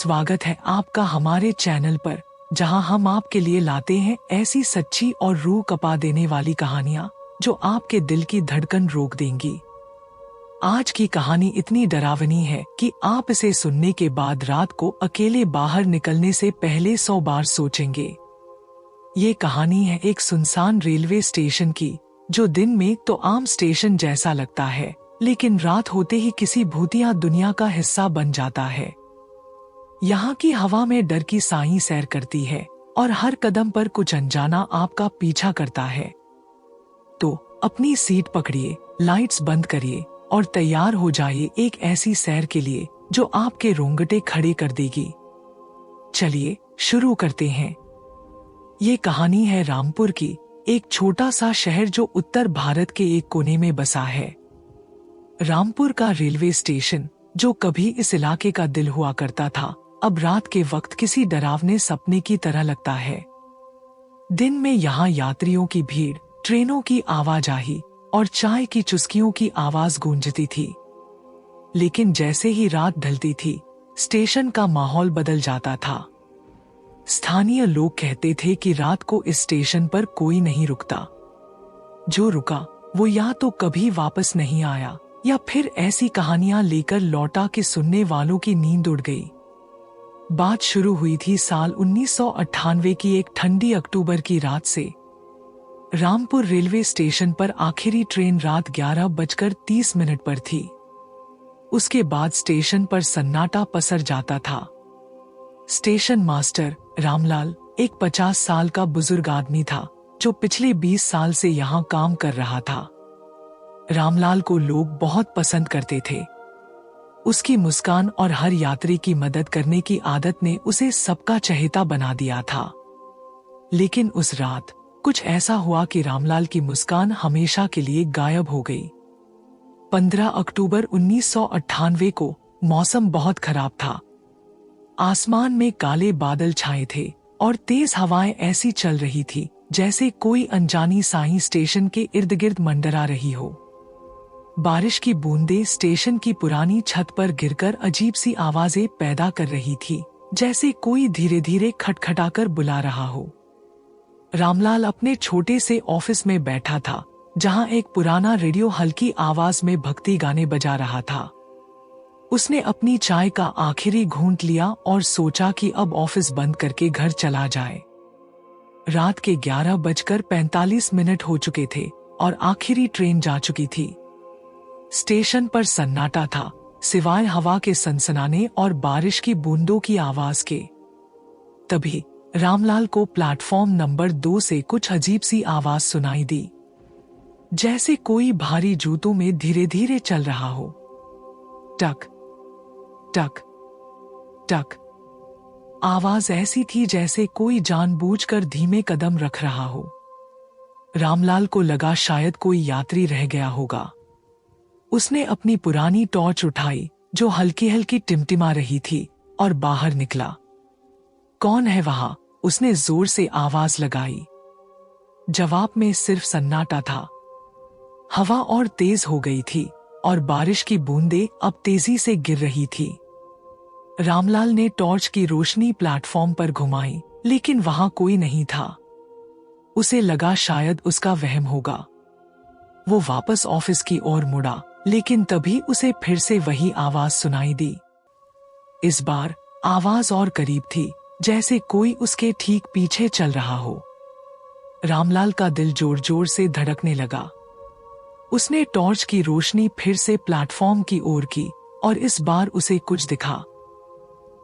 स्वागत है आपका हमारे चैनल पर, जहां हम आपके लिए लाते हैं ऐसी सच्ची और रूह कपा देने वाली कहानियां जो आपके दिल की धड़कन रोक देंगी। आज की कहानी इतनी डरावनी है कि आप इसे सुनने के बाद रात को अकेले बाहर निकलने से पहले 100 बार सोचेंगे। ये कहानी है एक सुनसान रेलवे स्टेशन की, जो दिन में तो आम स्टेशन जैसा लगता है, लेकिन रात होते ही किसी भूतिया दुनिया का हिस्सा बन जाता है। यहाँ की हवा में डर की साई सैर करती है और हर कदम पर कुछ अनजाना आपका पीछा करता है। तो अपनी सीट पकड़िए, लाइट्स बंद करिए और तैयार हो जाइए एक ऐसी सैर के लिए जो आपके रोंगटे खड़े कर देगी। चलिए शुरू करते हैं। ये कहानी है रामपुर की, एक छोटा सा शहर जो उत्तर भारत के एक कोने में बसा है। रामपुर का रेलवे स्टेशन, जो कभी इस इलाके का दिल हुआ करता था, अब रात के वक्त किसी डरावने सपने की तरह लगता है। दिन में यहाँ यात्रियों की भीड़, ट्रेनों की आवाजाही और चाय की चुस्कियों की आवाज गूंजती थी। लेकिन जैसे ही रात ढलती थी, स्टेशन का माहौल बदल जाता था। स्थानीय लोग कहते थे कि रात को इस स्टेशन पर कोई नहीं रुकता। जो रुका वो या तो कभी वापस नहीं आया या फिर ऐसी कहानियां लेकर लौटा कि सुनने वालों की नींद उड़ गई। बात शुरू हुई थी साल 1998 की एक ठंडी अक्टूबर की रात से। रामपुर रेलवे स्टेशन पर आखिरी ट्रेन रात 11:30 पर थी। उसके बाद स्टेशन पर सन्नाटा पसर जाता था। स्टेशन मास्टर रामलाल एक 50 साल का बुजुर्ग आदमी था, जो पिछले 20 साल से यहाँ काम कर रहा था। रामलाल को लोग बहुत पसंद करते थे। उसकी मुस्कान और हर यात्री की मदद करने की आदत ने उसे सबका चहेता बना दिया था। लेकिन उस रात कुछ ऐसा हुआ कि रामलाल की मुस्कान हमेशा के लिए गायब हो गई। 15 अक्टूबर 1998 को मौसम बहुत खराब था। आसमान में काले बादल छाए थे और तेज हवाएं ऐसी चल रही थी जैसे कोई अनजानी साई स्टेशन के इर्द गिर्द मंडरा रही हो। बारिश की बूंदें स्टेशन की पुरानी छत पर गिरकर अजीब सी आवाजें पैदा कर रही थी, जैसे कोई धीरे धीरे खटखटाकर बुला रहा हो। रामलाल अपने छोटे से ऑफिस में बैठा था, जहां एक पुराना रेडियो हल्की आवाज में भक्ति गाने बजा रहा था। उसने अपनी चाय का आखिरी घूंट लिया और सोचा कि अब ऑफिस बंद करके घर चला जाए। रात के 11:45 हो चुके थे और आखिरी ट्रेन जा चुकी थी। स्टेशन पर सन्नाटा था, सिवाय हवा के सनसनाने और बारिश की बूंदों की आवाज के। तभी रामलाल को प्लेटफॉर्म नंबर 2 से कुछ अजीब सी आवाज सुनाई दी, जैसे कोई भारी जूतों में धीरे धीरे चल रहा हो। टक टक टक। आवाज ऐसी थी जैसे कोई जानबूझकर धीमे कदम रख रहा हो। रामलाल को लगा शायद कोई यात्री रह गया होगा। उसने अपनी पुरानी टॉर्च उठाई, जो हल्की हल्की टिमटिमा रही थी, और बाहर निकला। कौन है वहां? उसने जोर से आवाज लगाई। जवाब में सिर्फ सन्नाटा था। हवा और तेज हो गई थी और बारिश की बूंदें अब तेजी से गिर रही थी। रामलाल ने टॉर्च की रोशनी प्लेटफॉर्म पर घुमाई, लेकिन वहां कोई नहीं था। उसे लगा शायद उसका वहम होगा। वो वापस ऑफिस की ओर मुड़ा, लेकिन तभी उसे फिर से वही आवाज सुनाई दी। इस बार आवाज और करीब थी, जैसे कोई उसके ठीक पीछे चल रहा हो। रामलाल का दिल जोर जोर से धड़कने लगा। उसने टॉर्च की रोशनी फिर से प्लेटफॉर्म की ओर की और इस बार उसे कुछ दिखा।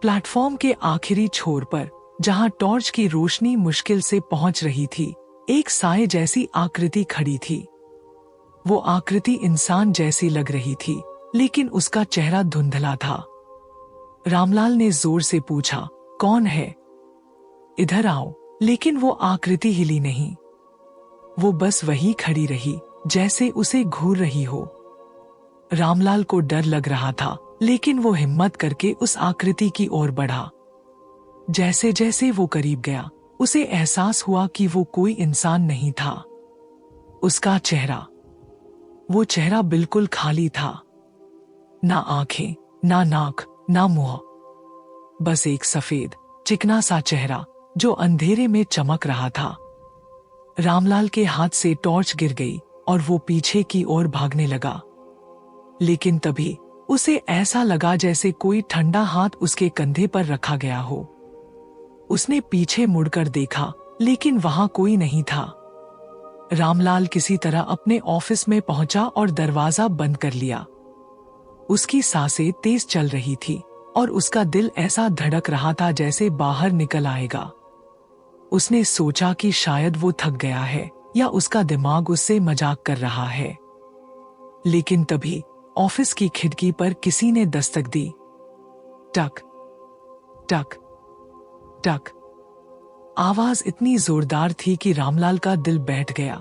प्लेटफॉर्म के आखिरी छोर पर, जहां टॉर्च की रोशनी मुश्किल से पहुंच रही थी, एक साए जैसी आकृति खड़ी थी। वो आकृति इंसान जैसी लग रही थी, लेकिन उसका चेहरा धुंधला था। रामलाल ने जोर से पूछा, कौन है? इधर आओ। लेकिन वो आकृति हिली नहीं। वो बस वही खड़ी रही, जैसे उसे घूर रही हो। रामलाल को डर लग रहा था, लेकिन वो हिम्मत करके उस आकृति की ओर बढ़ा। जैसे जैसे वो करीब गया, उसे एहसास हुआ कि वो कोई इंसान नहीं था। उसका चेहरा, वो चेहरा बिल्कुल खाली था। ना आंखें, ना नाक, ना मुंह। बस एक सफेद चिकना सा चेहरा जो अंधेरे में चमक रहा था। रामलाल के हाथ से टॉर्च गिर गई और वो पीछे की ओर भागने लगा। लेकिन तभी उसे ऐसा लगा जैसे कोई ठंडा हाथ उसके कंधे पर रखा गया हो। उसने पीछे मुड़कर देखा, लेकिन वहां कोई नहीं था। रामलाल किसी तरह अपने ऑफिस में पहुंचा और दरवाजा बंद कर लिया। उसकी सांसें तेज चल रही थी और उसका दिल ऐसा धड़क रहा था जैसे बाहर निकल आएगा। उसने सोचा कि शायद वो थक गया है या उसका दिमाग उससे मजाक कर रहा है। लेकिन तभी ऑफिस की खिड़की पर किसी ने दस्तक दी। टक टक टक। आवाज इतनी जोरदार थी कि रामलाल का दिल बैठ गया।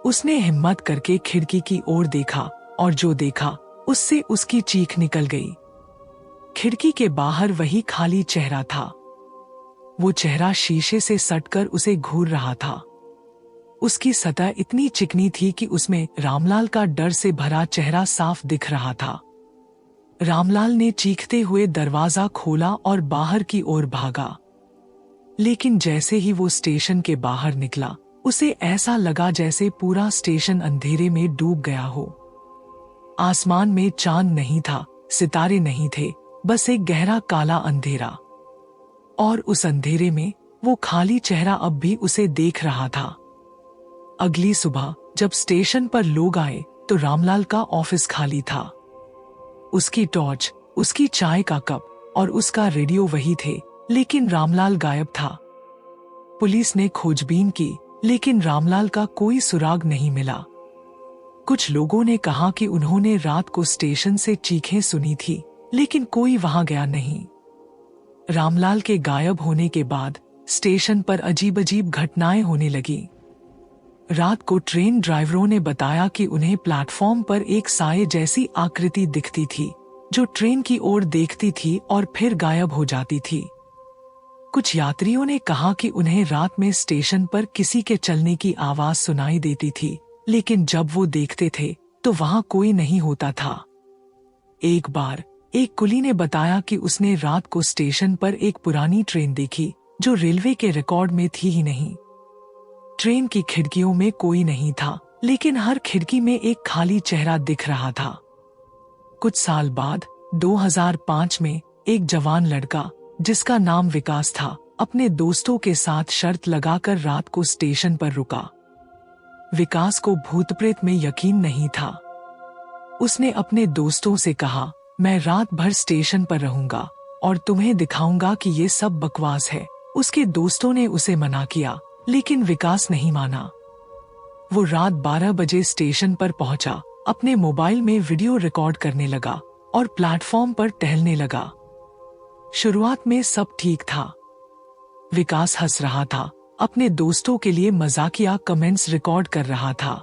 उसने हिम्मत करके खिड़की की ओर देखा और जो देखा उससे उसकी चीख निकल गई। खिड़की के बाहर वही खाली चेहरा था। वो चेहरा शीशे से सटकर उसे घूर रहा था। उसकी सतह इतनी चिकनी थी कि उसमें रामलाल का डर से भरा चेहरा साफ दिख रहा था। रामलाल ने चीखते हुए दरवाजा खोला और बाहर की ओर भागा। लेकिन जैसे ही वो स्टेशन के बाहर निकला, उसे ऐसा लगा जैसे पूरा स्टेशन अंधेरे में डूब गया हो। आसमान में चांद नहीं था, सितारे नहीं थे, बस एक गहरा काला अंधेरा। और उस अंधेरे में वो खाली चेहरा अब भी उसे देख रहा था। अगली सुबह जब स्टेशन पर लोग आए तो रामलाल का ऑफिस खाली था। उसकी टॉर्च, उसकी चाय का कप और उसका रेडियो वही थे, लेकिन रामलाल गायब था। पुलिस ने खोजबीन की, लेकिन रामलाल का कोई सुराग नहीं मिला। कुछ लोगों ने कहा कि उन्होंने रात को स्टेशन से चीखें सुनी थी, लेकिन कोई वहां गया नहीं। रामलाल के गायब होने के बाद स्टेशन पर अजीब अजीब घटनाएं होने लगी। रात को ट्रेन ड्राइवरों ने बताया कि उन्हें प्लेटफॉर्म पर एक साए जैसी आकृति दिखती थी, जो ट्रेन की ओर देखती थी और फिर गायब हो जाती थी। कुछ यात्रियों ने कहा कि उन्हें रात में स्टेशन पर किसी के चलने की आवाज सुनाई देती थी, लेकिन जब वो देखते थे तो वहां कोई नहीं होता था। एक बार एक कुली ने बताया कि उसने रात को स्टेशन पर एक पुरानी ट्रेन देखी जो रेलवे के रिकॉर्ड में थी ही नहीं। ट्रेन की खिड़कियों में कोई नहीं था, लेकिन हर खिड़की में एक खाली चेहरा दिख रहा था। कुछ साल बाद 2005 में एक जवान लड़का जिसका नाम विकास था, अपने दोस्तों के साथ शर्त लगाकर रात को स्टेशन पर रुका। विकास को भूत प्रेत में यकीन नहीं था। उसने अपने दोस्तों से कहा, मैं रात भर स्टेशन पर रहूंगा और तुम्हें दिखाऊंगा कि ये सब बकवास है। उसके दोस्तों ने उसे मना किया, लेकिन विकास नहीं माना। वो रात 12 बजे स्टेशन पर पहुंचा, अपने मोबाइल में वीडियो रिकॉर्ड करने लगा और प्लेटफॉर्म पर टहलने लगा। शुरुआत में सब ठीक था। विकास हंस रहा था, अपने दोस्तों के लिए मजाकिया कमेंट्स रिकॉर्ड कर रहा था।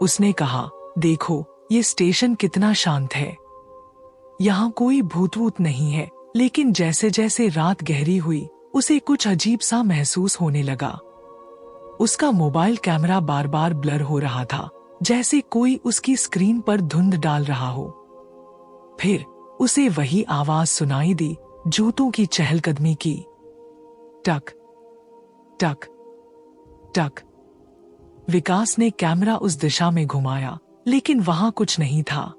उसने कहा, देखो ये स्टेशन कितना शांत है, यहाँ कोई भूत वूत नहीं है। लेकिन जैसे जैसे रात गहरी हुई, उसे कुछ अजीब सा महसूस होने लगा। उसका मोबाइल कैमरा बार बार ब्लर हो रहा था, जैसे कोई उसकी स्क्रीन पर धुंध डाल रहा हो। फिर उसे वही आवाज सुनाई दी, जूतों की चहलकदमी की। टक टक टक। विकास ने कैमरा उस दिशा में घुमाया, लेकिन वहां कुछ नहीं था।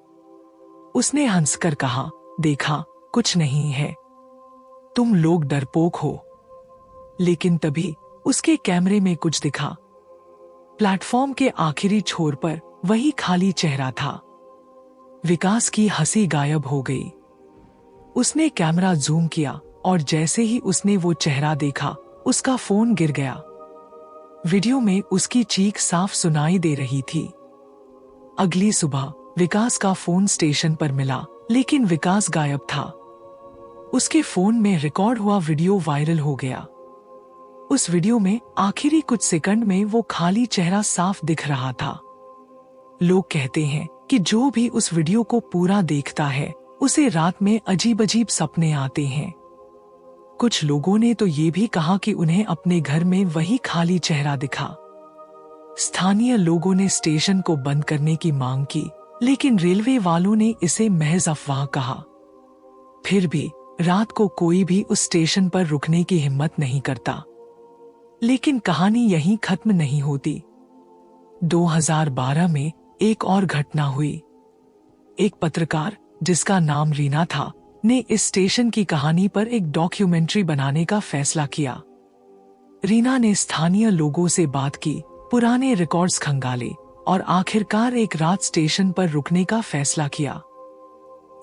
उसने हंसकर कहा, देखा, कुछ नहीं है, तुम लोग डरपोक हो। लेकिन तभी उसके कैमरे में कुछ दिखा। प्लेटफॉर्म के आखिरी छोर पर वही खाली चेहरा था। विकास की हंसी गायब हो गई। उसने कैमरा जूम किया और जैसे ही उसने वो चेहरा देखा, उसका फोन गिर गया। वीडियो में उसकी चीख साफ सुनाई दे रही थी। अगली सुबह विकास का फोन स्टेशन पर मिला, लेकिन विकास गायब था। उसके फोन में रिकॉर्ड हुआ वीडियो वायरल हो गया। उस वीडियो में आखिरी कुछ सेकंड में वो खाली चेहरा साफ दिख रहा था। लोग कहते हैं कि जो भी उस वीडियो को पूरा देखता है, उसे रात में अजीब अजीब सपने आते हैं। कुछ लोगों ने तो ये भी कहा कि उन्हें अपने घर में वही खाली चेहरा दिखा। स्थानीय लोगों ने स्टेशन को बंद करने की मांग की, लेकिन रेलवे वालों ने इसे महज अफवाह कहा। फिर भी रात को कोई भी उस स्टेशन पर रुकने की हिम्मत नहीं करता। लेकिन कहानी यहीं खत्म नहीं होती। 2012 में एक और घटना हुई। एक पत्रकार, जिसका नाम रीना था, ने इस स्टेशन की कहानी पर एक डॉक्यूमेंट्री बनाने का फैसला किया। रीना ने स्थानीय लोगों से बात की, पुराने रिकॉर्ड्स खंगाले और आखिरकार एक रात स्टेशन पर रुकने का फैसला किया।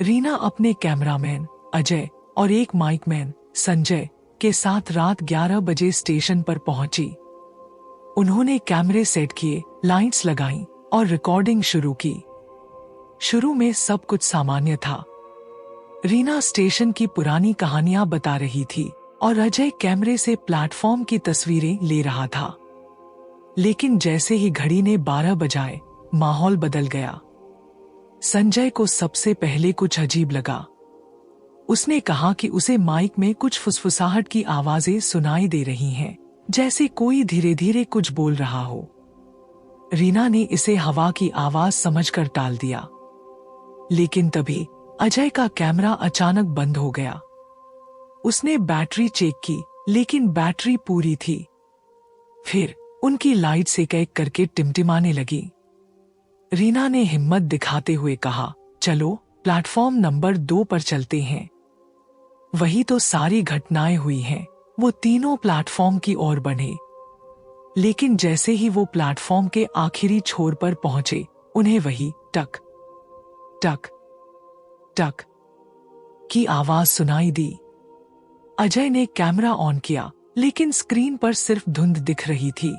रीना अपने कैमरामैन अजय और एक माइकमैन संजय के साथ रात 11 बजे स्टेशन पर पहुंची। उन्होंने कैमरे सेट किए, लाइट्स लगाईं और रिकॉर्डिंग शुरू की। शुरू में सब कुछ सामान्य था। रीना स्टेशन की पुरानी कहानियां बता रही थी और अजय कैमरे से प्लेटफॉर्म की तस्वीरें ले रहा था। लेकिन जैसे ही घड़ी ने 12 बजाए, माहौल बदल गया। संजय को सबसे पहले कुछ अजीब लगा। उसने कहा कि उसे माइक में कुछ फुसफुसाहट की आवाजें सुनाई दे रही हैं, जैसे कोई धीरे धीरे कुछ बोल रहा हो। रीना ने इसे हवा की आवाज समझकर टाल दिया। लेकिन तभी अजय का कैमरा अचानक बंद हो गया। उसने बैटरी चेक की, लेकिन बैटरी पूरी थी। फिर उनकी लाइट्स एक एक करके टिमटिमाने लगी। रीना ने हिम्मत दिखाते हुए कहा, चलो प्लेटफॉर्म नंबर 2 पर चलते हैं। वही तो सारी घटनाएं हुई हैं। वो तीनों प्लेटफॉर्म की ओर बढ़े। लेकिन जैसे ही वो प्लेटफॉर्म के आखिरी छोर पर पहुंचे, उन्हें वही टक टक टक की आवाज सुनाई दी। अजय ने कैमरा ऑन किया, लेकिन स्क्रीन पर सिर्फ धुंध दिख रही थी।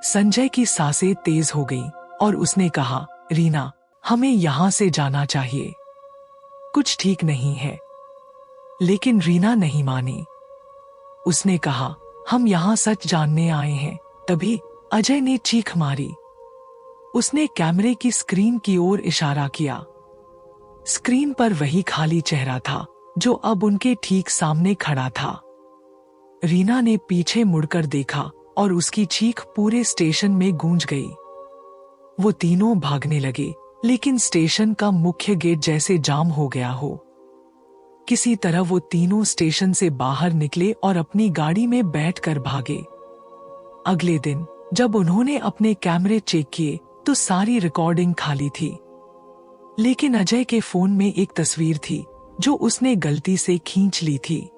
संजय की सांसें तेज हो गईं और उसने कहा, रीना, हमें यहां से जाना चाहिए। कुछ ठीक नहीं है। लेकिन रीना नहीं मानी। उसने कहा, हम यहां सच जानने आए हैं। तभी अजय ने चीख मारी। उसने कैमरे की स्क्रीन की ओर इशारा किया। स्क्रीन पर वही खाली चेहरा था जो अब उनके ठीक सामने खड़ा था। रीना ने पीछे मुड़कर देखा और उसकी चीख पूरे स्टेशन में गूंज गई। वो तीनों भागने लगे, लेकिन स्टेशन का मुख्य गेट जैसे जाम हो गया हो। किसी तरह वो तीनों स्टेशन से बाहर निकले और अपनी गाड़ी में बैठकर भागे। अगले दिन जब उन्होंने अपने कैमरे चेक किए तो सारी रिकॉर्डिंग खाली थी। लेकिन अजय के फोन में एक तस्वीर थी जो उसने गलती से खींच ली थी।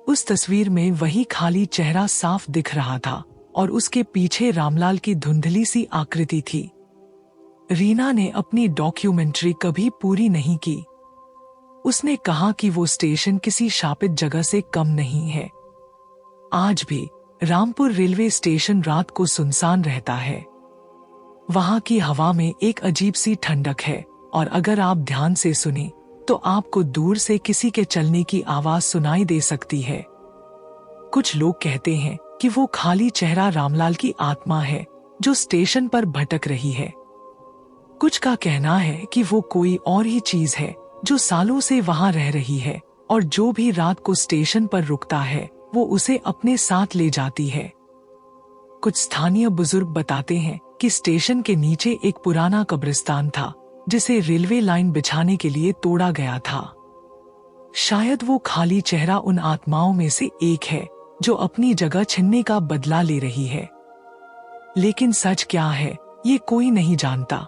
उस तस्वीर में वही खाली चेहरा साफ दिख रहा था और उसके पीछे रामलाल की धुंधली सी आकृति थी। रीना ने अपनी डॉक्यूमेंट्री कभी पूरी नहीं की। उसने कहा कि वो स्टेशन किसी शापित जगह से कम नहीं है। आज भी रामपुर रेलवे स्टेशन रात को सुनसान रहता है। वहां की हवा में एक अजीब सी ठंडक है और अगर आप ध्यान से सुने तो आपको दूर से किसी के चलने की आवाज सुनाई दे सकती है। कुछ लोग कहते हैं कि वो खाली चेहरा रामलाल की आत्मा है जो स्टेशन पर भटक रही है। कुछ का कहना है कि वो कोई और ही चीज है जो सालों से वहां रह रही है और जो भी रात को स्टेशन पर रुकता है वो उसे अपने साथ ले जाती है। कुछ स्थानीय बुजुर्ग बताते हैं कि स्टेशन के नीचे एक पुराना कब्रिस्तान था जिसे रेलवे लाइन बिछाने के लिए तोड़ा गया था। शायद वो खाली चेहरा उन आत्माओं में से एक है जो अपनी जगह छीनने का बदला ले रही है। लेकिन सच क्या है ये कोई नहीं जानता।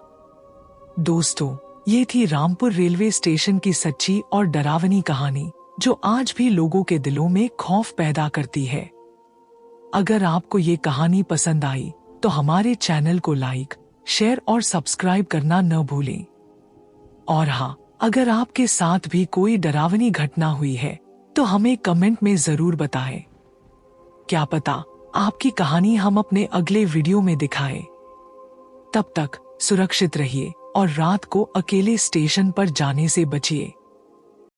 दोस्तों, ये थी रामपुर रेलवे स्टेशन की सच्ची और डरावनी कहानी जो आज भी लोगों के दिलों में खौफ पैदा करती है। अगर आपको ये कहानी पसंद आई तो हमारे चैनल को लाइक, शेयर और सब्सक्राइब करना न भूलें। और हाँ, अगर आपके साथ भी कोई डरावनी घटना हुई है तो हमें कमेंट में जरूर बताएं। क्या पता आपकी कहानी हम अपने अगले वीडियो में दिखाएं। तब तक सुरक्षित रहिए और रात को अकेले स्टेशन पर जाने से बचिए।